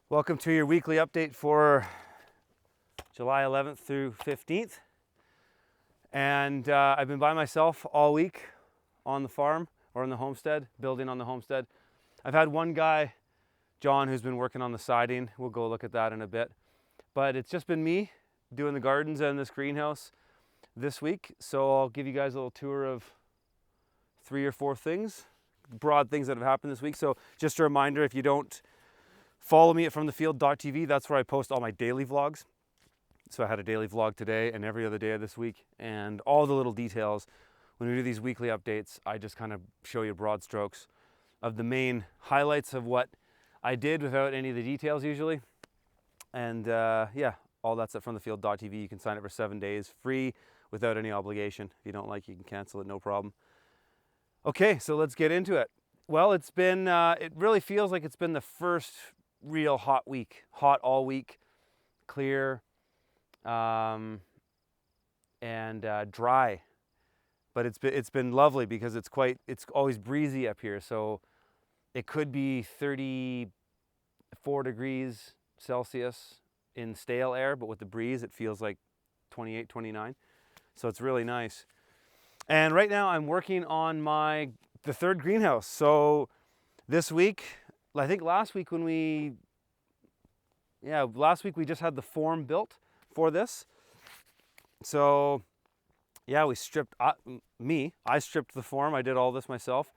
Welcome to your weekly update for July 11th through 15th. And I've been by myself all week on the farm or on the homestead, building on the homestead. I've had one guy, John, who's been working on the siding. We'll go look at that in a bit. But it's just been me doing the gardens and this greenhouse this week. So I'll give you guys a little tour of 3 or 4 things, broad things that have happened this week. So just a reminder, if you don't follow me at fromthefield.tv. That's where I post all my daily vlogs. So I had a daily vlog today and every other day of this week, and all the little details. When we do these weekly updates, I just kind of show you broad strokes of the main highlights of what I did without any of the details usually. And yeah, all that's at fromthefield.tv. You can sign up for 7 days free without any obligation. If you don't like, you can cancel it, no problem. Okay, so let's get into it. Well, it's been, it really feels like it's been the first real hot week, hot all week, clear, and dry. But it's been lovely because it's always breezy up here. So it could be 34 degrees Celsius in stale air, but with the breeze, it feels like 28, 29. So it's really nice. And right now I'm working on the third greenhouse. So this week, I think last week we just had the form built for this. So yeah, I stripped the form. I did all this myself.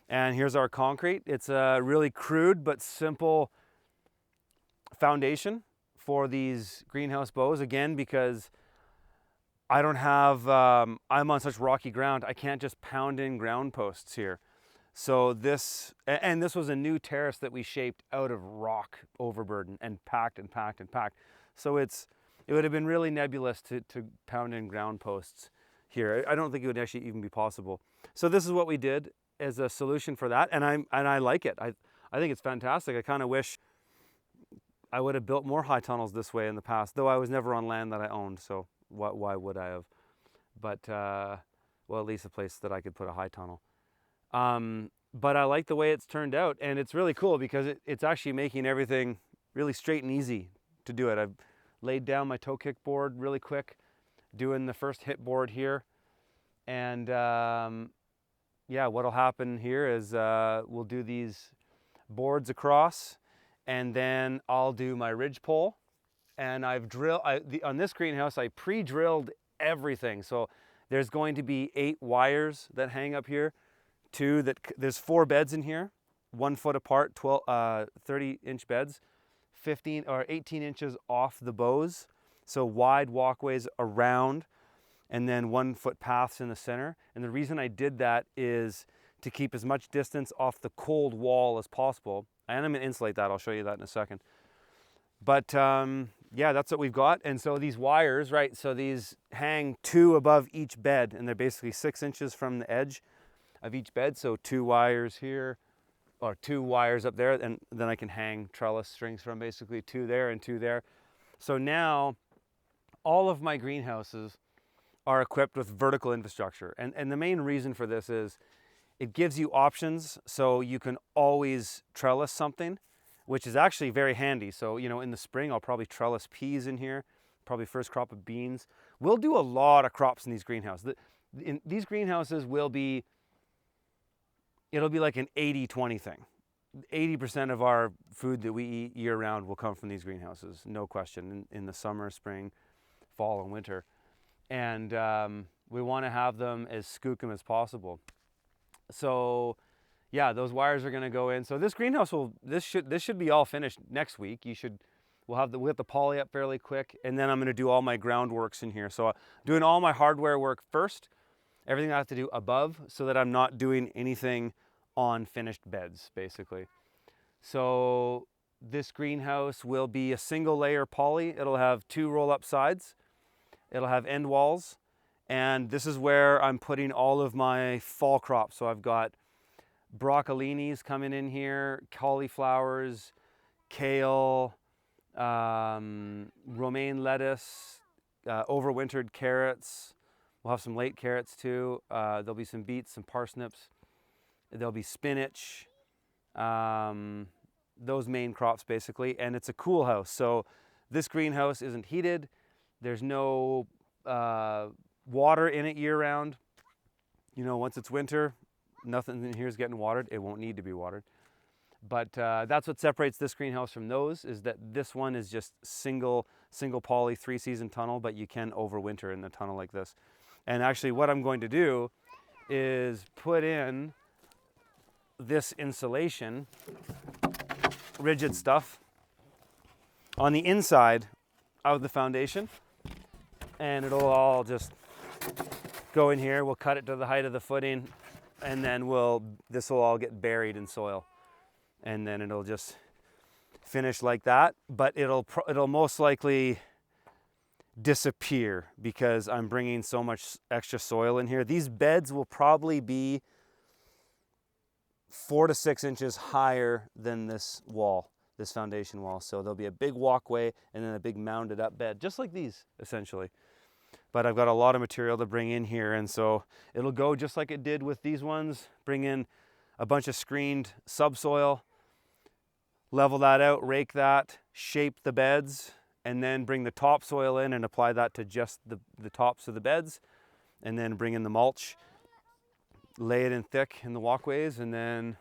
And here's our concrete. It's a really crude but simple foundation for these greenhouse bows. Again, because I don't have, I'm on such rocky ground, I can't just pound in ground posts here. So this was a new terrace that we shaped out of rock overburden and packed and packed and packed. So it would have been really nebulous to pound in ground posts here. I don't think it would actually even be possible. So this is what we did as a solution for that, and I like it. I think it's fantastic. I kind of wish I would have built more high tunnels this way in the past, though I was never on land that I owned, so why would I have? But well, at least a place that I could put a high tunnel. But I like the way it's turned out, and it's really cool because it's actually making everything really straight and easy to do it. I've laid down my toe kick board really quick, doing the first hit board here. And yeah, what'll happen here is we'll do these boards across, and then I'll do my ridge pole. And on this greenhouse, I pre-drilled everything. So there's going to be 8 wires that hang up here. There's 4 beds in here, 1 foot apart, 30-inch beds, 15 or 18 inches off the bows. So wide walkways around, and then 1 foot paths in the center. And the reason I did that is to keep as much distance off the cold wall as possible. And I'm gonna insulate that, I'll show you that in a second. But yeah, that's what we've got. And so these wires, right, so these hang 2 above each bed, and they're basically 6 inches from the edge of each bed. So 2 wires here, or 2 wires up there, and then I can hang trellis strings from basically 2 there and 2 there. So now all of my greenhouses are equipped with vertical infrastructure. And the main reason for this is it gives you options, so you can always trellis something, which is actually very handy. So, you know, in the spring, I'll probably trellis peas in here, probably first crop of beans. We'll do a lot of crops in these greenhouses. These greenhouses it'll be like an 80-20 thing. 80% of our food that we eat year round will come from these greenhouses, no question, in the summer, spring, fall, and winter. And we want to have them as skookum as possible. So yeah, those wires are going to go in. So this greenhouse this should be all finished next week. We'll get the poly up fairly quick, and then I'm going to do all my groundworks in here. So doing all my hardware work first, everything I have to do above, so that I'm not doing anything on finished beds, basically. So this greenhouse will be a single layer poly. It'll have 2 roll-up sides. It'll have end walls. And this is where I'm putting all of my fall crops. So I've got broccolinis coming in here, cauliflowers, kale, romaine lettuce, overwintered carrots. We'll have some late carrots too. There'll be some beets, some parsnips. There'll be spinach. those main crops basically, and it's a cool house. So this greenhouse isn't heated. There's no water in it year round. You know, once it's winter, nothing in here is getting watered. It won't need to be watered. But that's what separates this greenhouse from those, is that this one is just single poly 3-season tunnel, but you can overwinter in the tunnel like this. And actually what I'm going to do is put in this insulation, rigid stuff, on the inside of the foundation, and it'll all just go in here. We'll cut it to the height of the footing, and then this will all get buried in soil, and then it'll just finish like that. But it'll most likely disappear because I'm bringing so much extra soil in here. These beds will probably be 4 to 6 inches higher than this wall, this foundation wall. So there'll be a big walkway and then a big mounded up bed, just like these essentially. But I've got a lot of material to bring in here, and so it'll go just like it did with these ones. Bring in a bunch of screened subsoil, level that out, rake that, shape the beds, and then bring the topsoil in and apply that to just the tops of the beds, and then bring in the mulch, lay it in thick in the walkways, and then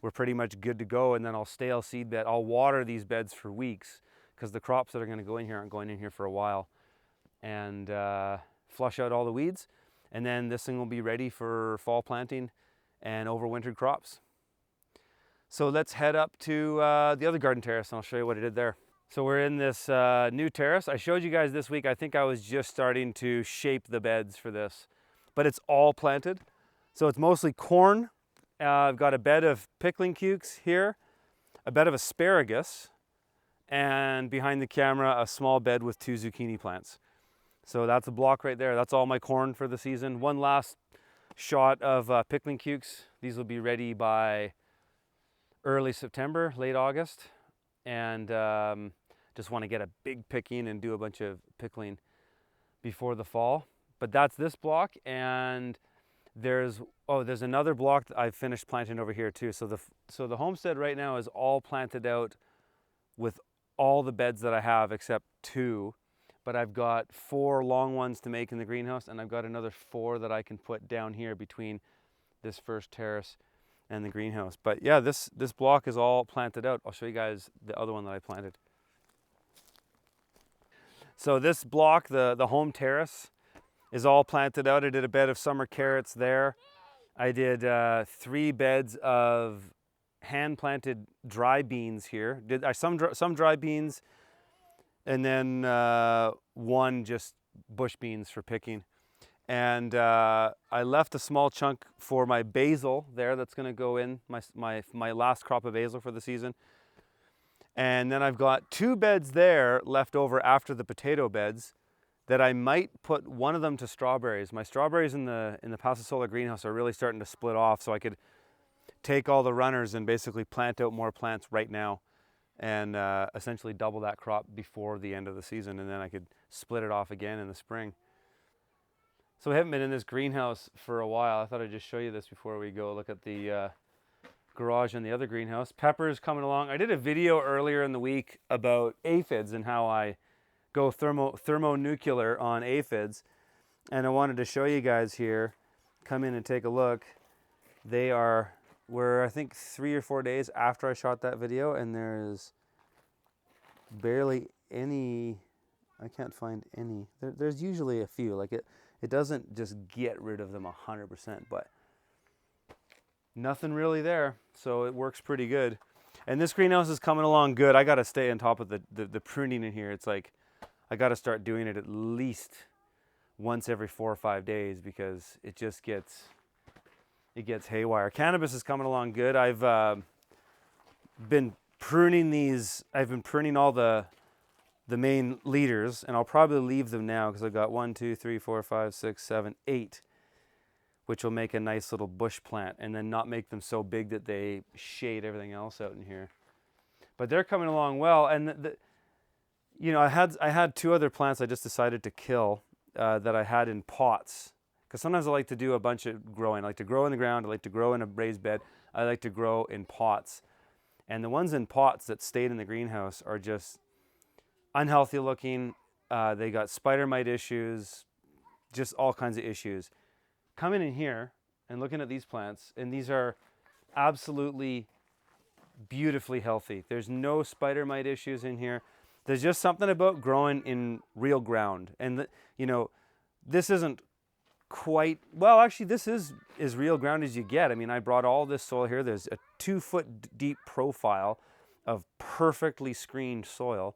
we're pretty much good to go. And then I'll stale seed bed. I'll water these beds for weeks because the crops that are going to go in here aren't going in here for a while, and flush out all the weeds. And then this thing will be ready for fall planting and overwintered crops. So let's head up to the other garden terrace, and I'll show you what I did there. So we're in this new terrace. I showed you guys this week. I think I was just starting to shape the beds for this, but it's all planted. So it's mostly corn. I've got a bed of pickling cukes here, a bed of asparagus, and behind the camera, a small bed with 2 zucchini plants. So that's a block right there. That's all my corn for the season. One last shot of pickling cukes. These will be ready by early September, late August. And just want to get a big picking and do a bunch of pickling before the fall. But that's this block, and there's another block that I've finished planting over here too. So the homestead right now is all planted out with all the beds that I have except 2. But I've got 4 long ones to make in the greenhouse, and I've got another 4 that I can put down here between this first terrace and the greenhouse. But yeah, this block is all planted out. I'll show you guys the other one that I planted. So this block, the home terrace, is all planted out. I did a bed of summer carrots there. I did 3 beds of hand-planted dry beans here. Did some dry beans, and then 1 just bush beans for picking. And I left a small chunk for my basil there that's going to go in, my last crop of basil for the season. And then I've got 2 beds there left over after the potato beds that I might put one of them to strawberries. My strawberries in the Pasasola greenhouse are really starting to split off, so I could take all the runners and basically plant out more plants right now and essentially double that crop before the end of the season, and then I could split it off again in the spring. So we haven't been in this greenhouse for a while. I thought I'd just show you this before we go look at the garage and the other greenhouse. Pepper's coming along. I did a video earlier in the week about aphids and how I go thermonuclear on aphids, and I wanted to show you guys here. Come in and take a look. We're I think 3 or 4 days after I shot that video, and there's barely any. I can't find any. There's usually a few. Like it doesn't just get rid of them 100%, but nothing really there. So it works pretty good. And this greenhouse is coming along good. I got to stay on top of the pruning in here. It's like I got to start doing it at least once every 4 or 5 days because it just gets haywire. Cannabis is coming along good. I've been pruning these. I've been pruning all the main leaders, and I'll probably leave them now because I've got 1, 2, 3, 4, 5, 6, 7, 8, which will make a nice little bush plant, and then not make them so big that they shade everything else out in here. But they're coming along well, and I had 2 other plants I just decided to kill that I had in pots, because sometimes I like to do a bunch of growing. I like to grow in the ground. I like to grow in a raised bed. I like to grow in pots. And the ones in pots that stayed in the greenhouse are just unhealthy looking. They got spider mite issues, just all kinds of issues. Coming in here and looking at these plants, and these are absolutely beautifully healthy. There's no spider mite issues in here. There's just something about growing in real ground. And, you know, this isn't quite, well, actually, this is as real ground as you get. I mean, I brought all this soil here. There's a 2-foot deep profile of perfectly screened soil.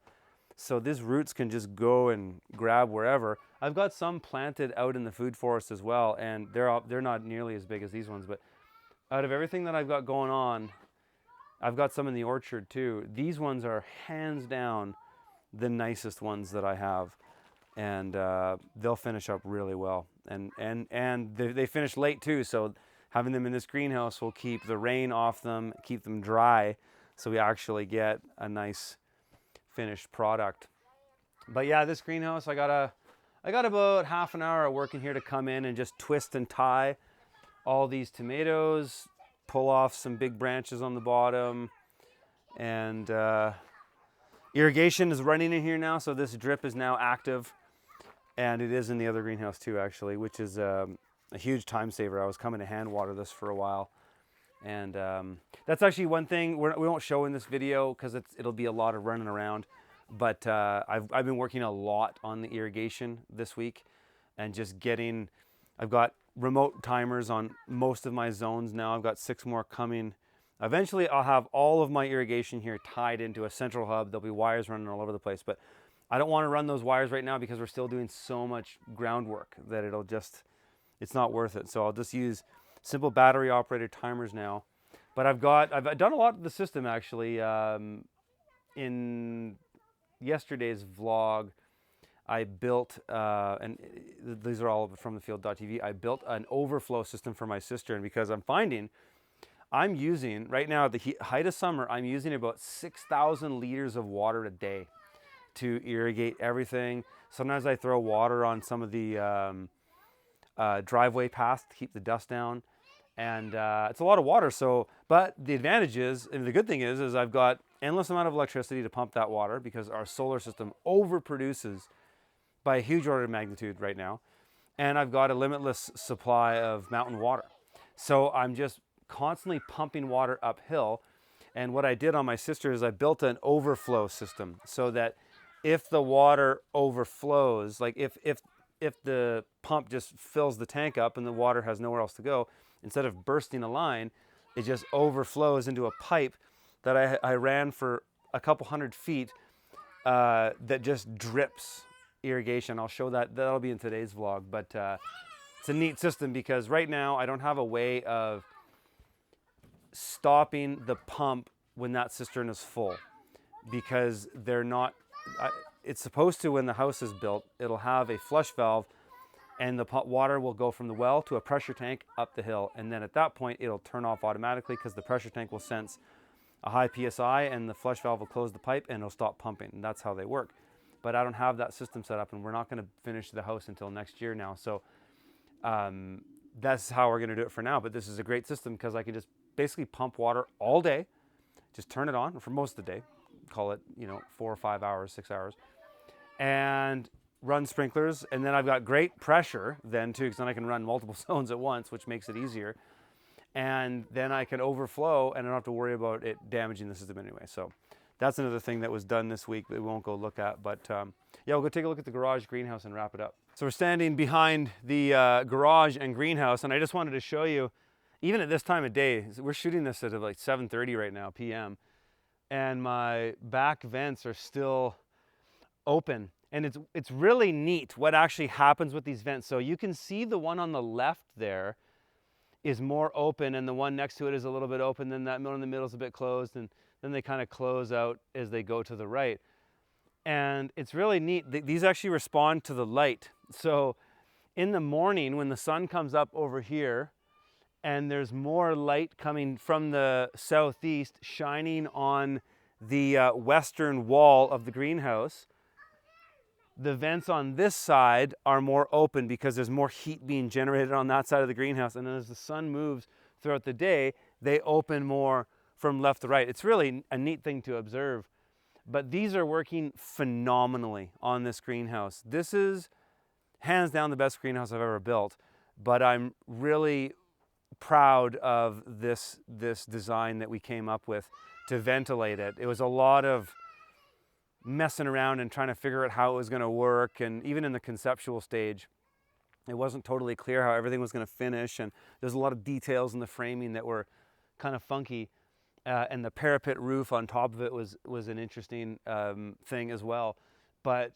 So these roots can just go and grab wherever. I've got some planted out in the food forest as well, and they're not nearly as big as these ones. But out of everything that I've got going on, I've got some in the orchard too. These ones are hands down the nicest ones that I have, and they'll finish up really well. And they finish late too, so having them in this greenhouse will keep the rain off them, keep them dry, so we actually get a nice finished product. But yeah, this greenhouse, I got about half an hour of work in here to come in and just twist and tie all these tomatoes, pull off some big branches on the bottom, and irrigation is running in here now, so this drip is now active, and it is in the other greenhouse too, actually, which is a huge time saver. I was coming to hand water this for a while, and that's actually one thing we won't show in this video because it'll be a lot of running around, but I've been working a lot on the irrigation this week, and just I've got remote timers on most of my zones now. I've got 6 more coming. Eventually I'll have all of my irrigation here tied into a central hub. There'll be wires running all over the place, but I don't want to run those wires right now because we're still doing so much groundwork that it's not worth it. So I'll just use simple battery operated timers now. But I've done a lot of the system actually. In yesterday's vlog, I built, and these are all from the field.tv, I built an overflow system for my cistern because I'm finding I'm using, right now at the height of summer, I'm using about 6,000 liters of water a day to irrigate everything. Sometimes I throw water on some of the driveway paths to keep the dust down. And it's a lot of water. But the advantage is, and the good thing is I've got endless amount of electricity to pump that water because our solar system overproduces by a huge order of magnitude right now. And I've got a limitless supply of mountain water. So I'm just constantly pumping water uphill. And what I did on my cistern is I built an overflow system so that if the water overflows, like if the pump just fills the tank up and the water has nowhere else to go, instead of bursting a line, it just overflows into a pipe that I ran for a couple hundred feet that just drips irrigation. I'll show that'll be in today's vlog, but it's a neat system because right now I don't have a way of stopping the pump when that cistern is full because it's supposed to, when the house is built, it'll have a flush valve and the water will go from the well to a pressure tank up the hill. And then at that point, it'll turn off automatically because the pressure tank will sense a high PSI and the flush valve will close the pipe and it'll stop pumping. And that's how they work. But I don't have that system set up and we're not going to finish the house until next year now. So that's how we're going to do it for now. But this is a great system because I can just basically pump water all day, just turn it on for most of the day, call it, 4 or 5 hours, 6 hours, and run sprinklers. And then I've got great pressure then too, because then I can run multiple zones at once, which makes it easier. And then I can overflow and I don't have to worry about it damaging the system anyway. So that's another thing that was done this week that we won't go look at. But yeah, we'll go take a look at the garage greenhouse and wrap it up. So we're standing behind the garage and greenhouse, and I just wanted to show you, even at this time of day, we're shooting this at like 7:30 right now, p.m. And my back vents are still open. And it's really neat what actually happens with these vents. So you can see the one on the left there is more open and the one next to it is a little bit open. Then that one in the middle is a bit closed, and then they kind of close out as they go to the right. And it's really neat. These actually respond to the light. So in the morning when the sun comes up over here and there's more light coming from the southeast shining on the western wall of the greenhouse, the vents on this side are more open because there's more heat being generated on that side of the greenhouse. And then as the sun moves throughout the day, they open more from left to right. It's really a neat thing to observe. But these are working phenomenally on this greenhouse. This is hands down the best greenhouse I've ever built, but I'm really proud of this design that we came up with to ventilate it. It was a lot of messing around and trying to figure out how it was going to work, and even in the conceptual stage, it wasn't totally clear how everything was going to finish, and there's a lot of details in the framing that were kind of funky. And the parapet roof on top of it was an interesting thing as well. But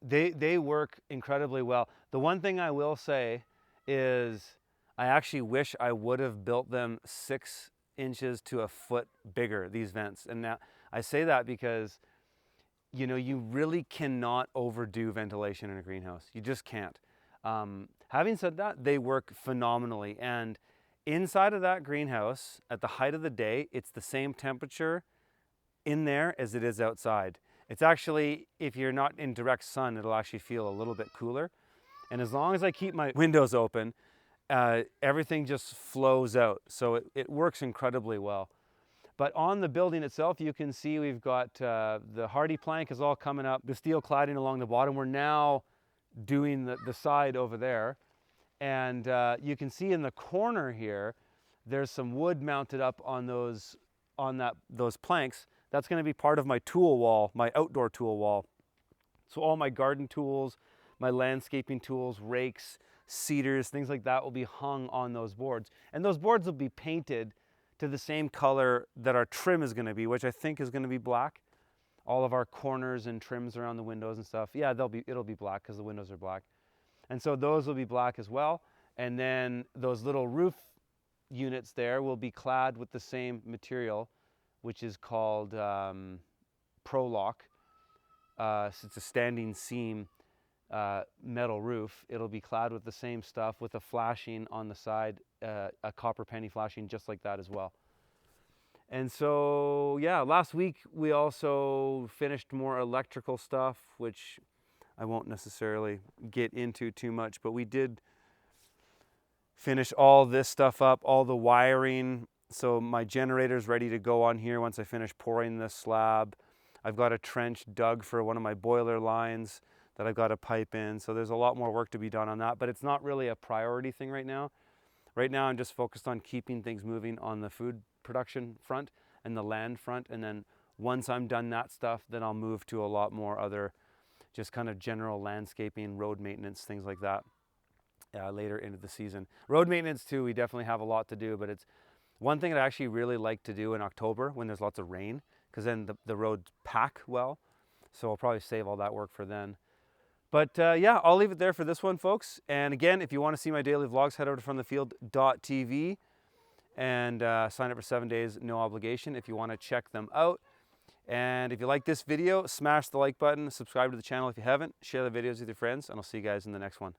they work incredibly well. The one thing I will say is I actually wish I would have built them 6 inches to a foot bigger, these vents. And now I say that because, you know, you really cannot overdo ventilation in a greenhouse. You just can't. Having said that, they work phenomenally. And inside of that greenhouse, at the height of the day, it's the same temperature in there as it is outside. It's actually, if you're not in direct sun, it'll actually feel a little bit cooler. And as long as I keep my windows open, everything just flows out. So it works incredibly well. But on the building itself, you can see we've got the hardy plank is all coming up, the steel cladding along the bottom. We're now doing the side over there. And you can see in the corner here, there's some wood mounted up on those planks. That's going to be part of my tool wall, my outdoor tool wall. So all my garden tools, my landscaping tools, rakes, cedars, things like that will be hung on those boards. And those boards will be painted to the same color that our trim is going to be, which I think is going to be black. All of our corners and trims around the windows and stuff, yeah, it'll be black because the windows are black. And so those will be black as well. And then those little roof units there will be clad with the same material, which is called Prolock. So it's a standing seam metal roof. It'll be clad with the same stuff with a flashing on the side, a copper penny flashing just like that as well. And so, yeah, last week we also finished more electrical stuff, which I won't necessarily get into too much, but we did finish all this stuff up, all the wiring. So my generator's ready to go on here once I finish pouring this slab. I've got a trench dug for one of my boiler lines that I've got to pipe in. So there's a lot more work to be done on that, but it's not really a priority thing right now. Right now I'm just focused on keeping things moving on the food production front and the land front. And then once I'm done that stuff, then I'll move to a lot more other just kind of general landscaping, road maintenance, things like that later into the season. Road maintenance too, we definitely have a lot to do, but it's one thing that I actually really like to do in October when there's lots of rain, because then the roads pack well. So I'll probably save all that work for then. But yeah, I'll leave it there for this one, folks. And again, if you want to see my daily vlogs, head over to fromthefield.tv and sign up for 7 days, no obligation if you want to check them out. And if you like this video, smash the like button, subscribe to the channel if you haven't, share the videos with your friends, and I'll see you guys in the next one.